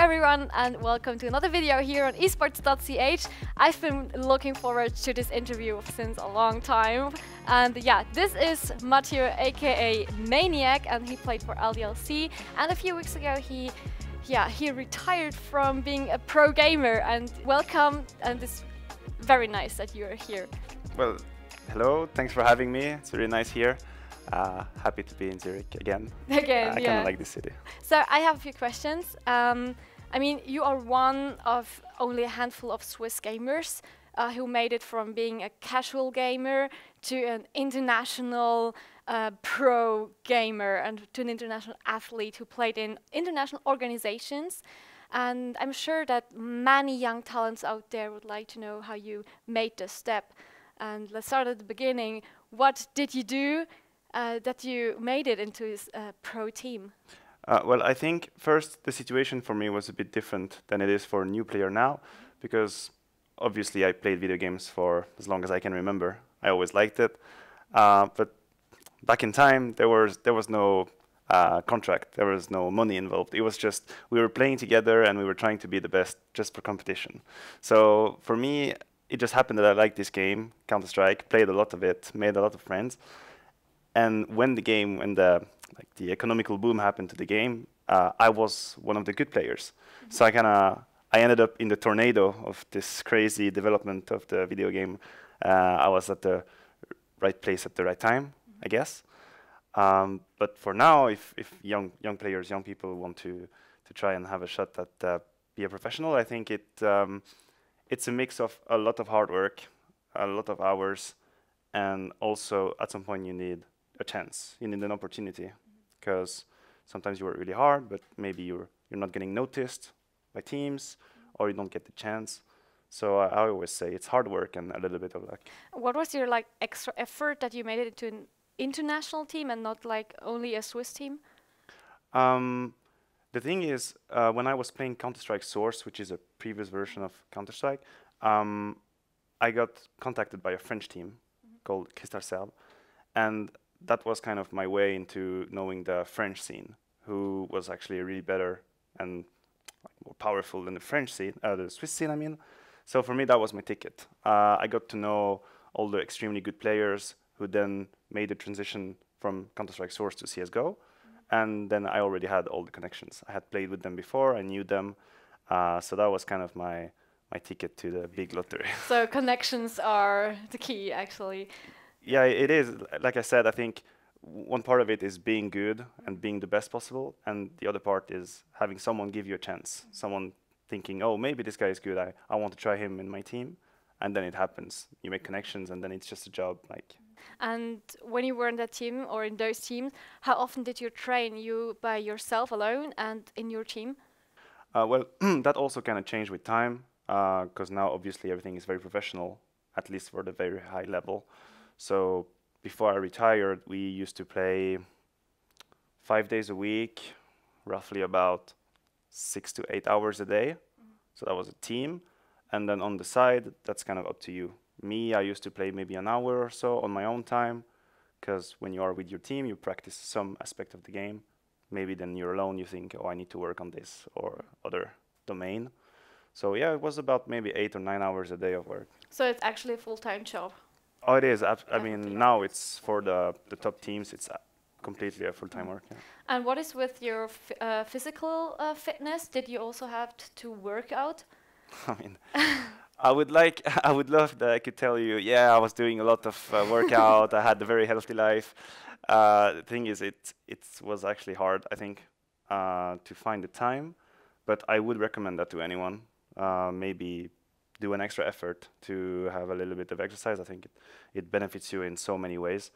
everyone, and welcome to another video here on eSports.ch. I've been looking forward to this interview since a long time. And yeah, this is Mathieu, aka Maniac, and he played for LDLC. And a few weeks ago he retired from being a pro gamer. And welcome, and it's very nice that you are here. Well, hello, thanks for having me. It's really nice here. Happy to be in Zurich again. I kind of like this city. So I have a few questions. I mean, you are one of only a handful of Swiss gamers who made it from being a casual gamer to an international pro gamer and to an international athlete who played in international organizations. And I'm sure that many young talents out there would like to know how you made this step. And let's start at the beginning. What did you do that you made it into this pro team? Well, I think first the situation for me was a bit different than it is for a new player now, because obviously I played video games for as long as I can remember. I always liked it, but back in time there was no contract, there was no money involved. It was just we were playing together and we were trying to be the best just for competition. So for me, it just happened that I liked this game, Counter-Strike, played a lot of it, made a lot of friends. And when the economical boom happened to the game, I was one of the good players. So I ended up in the tornado of this crazy development of the video game. I was at the right place at the right time, I guess. But for now, if young players, young people want to try and have a shot at be a professional, I think it's a mix of a lot of hard work, a lot of hours, and also at some point you need a chance, you need an opportunity, because sometimes you work really hard, but maybe you're not getting noticed by teams, or you don't get the chance. So I always say it's hard work and a little bit of luck. What was your extra effort that you made it into an international team and not only a Swiss team? The thing is, when I was playing Counter-Strike Source, which is a previous version of Counter-Strike, I got contacted by a French team called Crystal Serbe, and that was kind of my way into knowing the French scene, who was actually really better and more powerful than the French scene, the Swiss scene, I mean. So for me, that was my ticket. I got to know all the extremely good players who then made the transition from Counter-Strike Source to CSGO. And then I already had all the connections. I had played with them before, I knew them. So that was kind of my ticket to the big lottery. So connections are the key, actually. Yeah, it is. Like I said, I think one part of it is being good and being the best possible, and the other part is having someone give you a chance. Someone thinking, oh, maybe this guy is good, I want to try him in my team. And then it happens. You make connections, and then it's just a job. And when you were in that team or in those teams, how often did you train? You by yourself alone and in your team? Well, that also kind of changed with time, because now obviously everything is very professional, at least for the very high level. So before I retired, we used to play 5 days a week, roughly about 6 to 8 hours a day. So that was a team. And then on the side, that's kind of up to you. Me, I used to play maybe an hour or so on my own time, because when you are with your team, you practice some aspect of the game. Maybe then you're alone, you think, oh, I need to work on this or other domain. So yeah, it was about maybe 8 or 9 hours a day of work. So it's actually a full-time job? Oh, it is. I mean, now it's for the top teams, it's completely a full-time work. Yeah. And what is with your physical fitness? Did you also have to work out? I mean, I would love that I could tell you, yeah, I was doing a lot of workout, I had a very healthy life. The thing is, it was actually hard, I think, to find the time, but I would recommend that to anyone. Maybe do an extra effort to have a little bit of exercise. I think it benefits you in so many ways.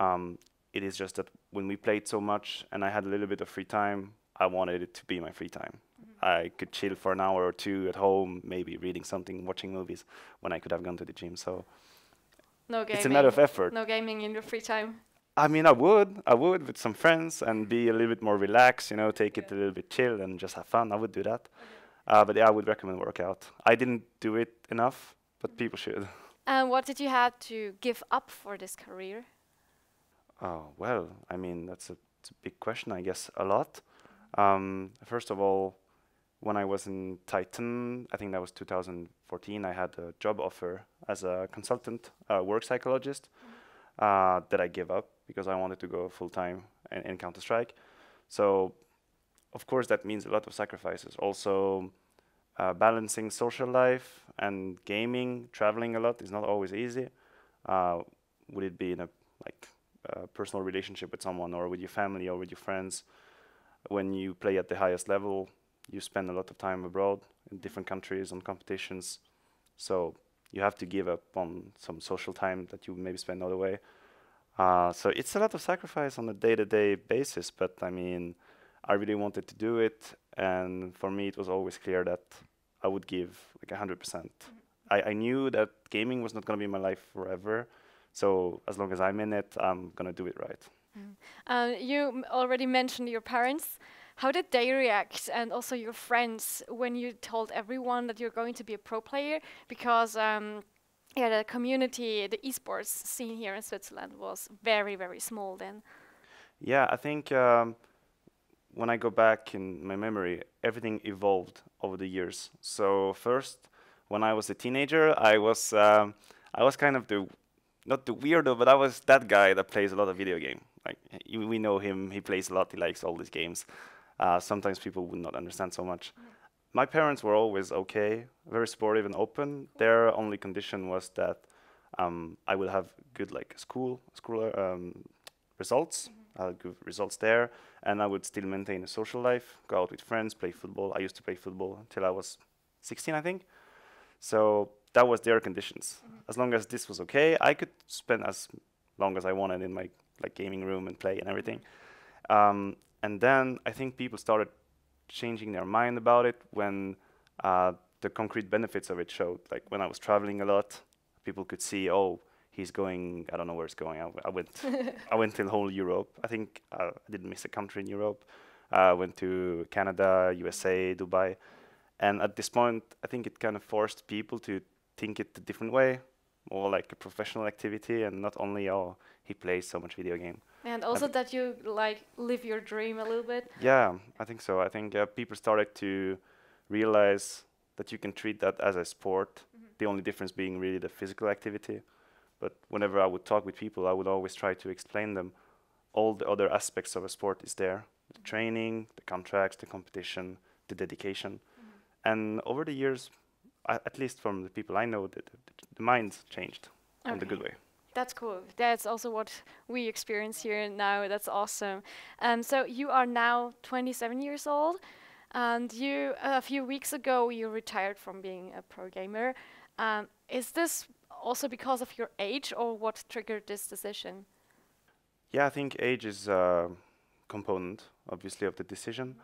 It is just that when we played so much and I had a little bit of free time, I wanted it to be my free time. I could chill for an hour or two at home, maybe reading something, watching movies, when I could have gone to the gym. So no gaming. It's a matter of effort. No gaming in your free time. I mean, I would with some friends and be a little bit more relaxed, you know, take it a little bit chill and just have fun. I would do that. But yeah, I would recommend workout. I didn't do it enough, but people should. And what did you have to give up for this career? Oh, well, I mean, it's a big question, I guess, a lot. First of all, when I was in Titan, I think that was 2014, I had a job offer as a consultant, work psychologist, that I gave up because I wanted to go full-time in Counter-Strike. So, of course, that means a lot of sacrifices. Also, balancing social life and gaming, traveling a lot is not always easy. Would it be in a personal relationship with someone, or with your family, or with your friends? When you play at the highest level, you spend a lot of time abroad in different countries on competitions. So you have to give up on some social time that you maybe spend other way. So it's a lot of sacrifice on a day-to-day basis, but I mean, I really wanted to do it, and for me it was always clear that I would give like 100%. I knew that gaming was not going to be my life forever, so as long as I'm in it, I'm going to do it right. You already mentioned your parents. How did they react, and also your friends, when you told everyone that you're going to be a pro player? Because yeah, the community, the esports scene here in Switzerland was very, very small then. Yeah, I think when I go back in my memory, everything evolved over the years. So first, when I was a teenager, I was kind of the not the weirdo, but I was that guy that plays a lot of video game. Like we know him, he plays a lot, he likes all these games. Sometimes people would not understand so much. My parents were always okay, very supportive and open. Their only condition was that I would have good school results. I had good results there, and I would still maintain a social life, go out with friends, play football. I used to play football until I was 16, I think. So that was their conditions. As long as this was okay, I could spend as long as I wanted in my gaming room and play and everything. And then I think people started changing their mind about it when the concrete benefits of it showed. Like when I was traveling a lot, people could see, oh, he's going. I don't know where it's going. I went. I went to the whole Europe. I think I didn't miss a country in Europe. I went to Canada, USA, Dubai, and at this point, I think it kind of forced people to think it a different way, more like a professional activity, and not only, oh, he plays so much video game. And also that you live your dream a little bit. Yeah, I think so. I think people started to realize that you can treat that as a sport. The only difference being really the physical activity. But whenever I would talk with people, I would always try to explain them all the other aspects of a sport is there. The training, the contracts, the competition, the dedication. And over the years, at least from the people I know, the mind's changed in the good way. That's cool. That's also what we experience here now. That's awesome. So you are now 27 years old, and you a few weeks ago you retired from being a pro gamer. Is this also because of your age, or what triggered this decision? Yeah, I think age is a component, obviously, of the decision.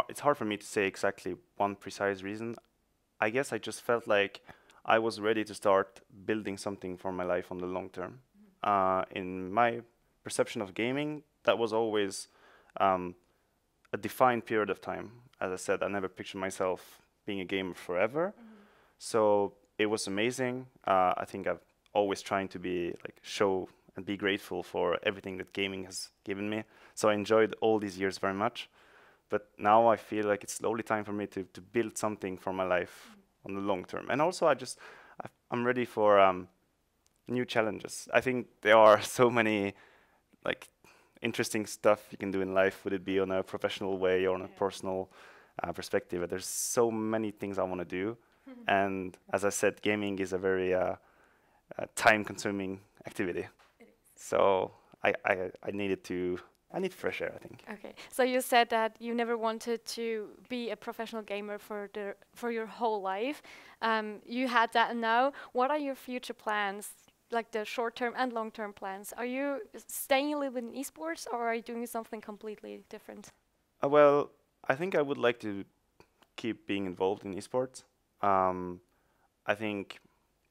It's hard for me to say exactly one precise reason. I guess I just felt like I was ready to start building something for my life on the long term. In my perception of gaming, that was always a defined period of time. As I said, I never pictured myself being a gamer forever. So it was amazing. I think I've always trying to be show and be grateful for everything that gaming has given me. So I enjoyed all these years very much. But now I feel like it's slowly time for me to build something for my life on the long term. And also I'm ready for new challenges. I think there are so many interesting stuff you can do in life, would it be on a professional way or on a personal perspective. There's so many things I want to do. And as I said, gaming is a very time-consuming activity. So I need fresh air, I think. Okay, so you said that you never wanted to be a professional gamer for your whole life. You had that now. What are your future plans, like the short-term and long-term plans? Are you staying a little bit in esports, or are you doing something completely different? Well, I think I would like to keep being involved in esports. I think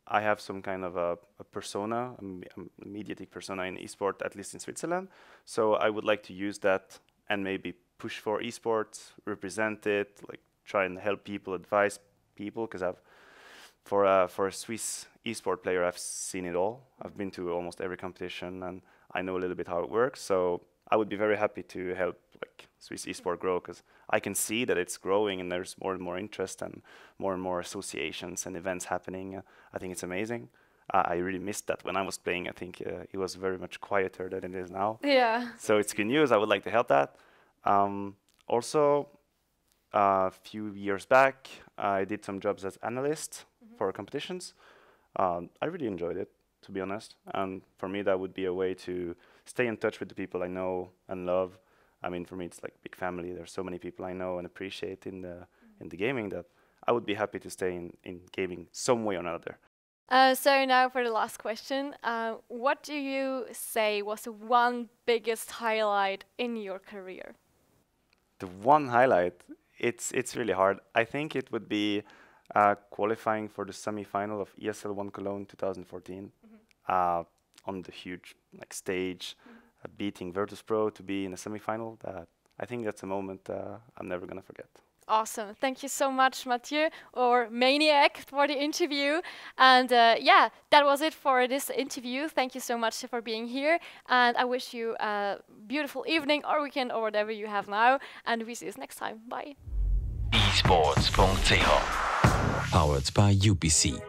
I have some kind of a persona, a mediatic persona in esport, at least in Switzerland. So I would like to use that and maybe push for esports, represent it, try and help people, advise people, because for a Swiss esport player, I've seen it all. I've been to almost every competition, and I know a little bit how it works. So I would be very happy to help like Swiss esport grow, because I can see that it's growing and there's more and more interest and more associations and events happening. I think it's amazing. I really missed that when I was playing. I think it was very much quieter than it is now. Yeah. So it's good news. I would like to help that. Also, a few years back, I did some jobs as analyst for competitions. I really enjoyed it, to be honest. And for me, that would be a way to stay in touch with the people I know and love. I mean, for me, it's like big family. There's so many people I know and appreciate in the gaming that I would be happy to stay in gaming some way or another. So now for the last question, what do you say was the one biggest highlight in your career? The one highlight, it's really hard. I think it would be qualifying for the semi-final of ESL One Cologne 2014 on the huge stage, beating Virtus Pro to be in a semi-final. I think that's a moment I'm never gonna forget. Awesome. Thank you so much, Mathieu, or Maniac, for the interview. And yeah, that was it for this interview. Thank you so much for being here. And I wish you a beautiful evening or weekend or whatever you have now. And we see you next time. Bye. eSports.ch Powered by UPC.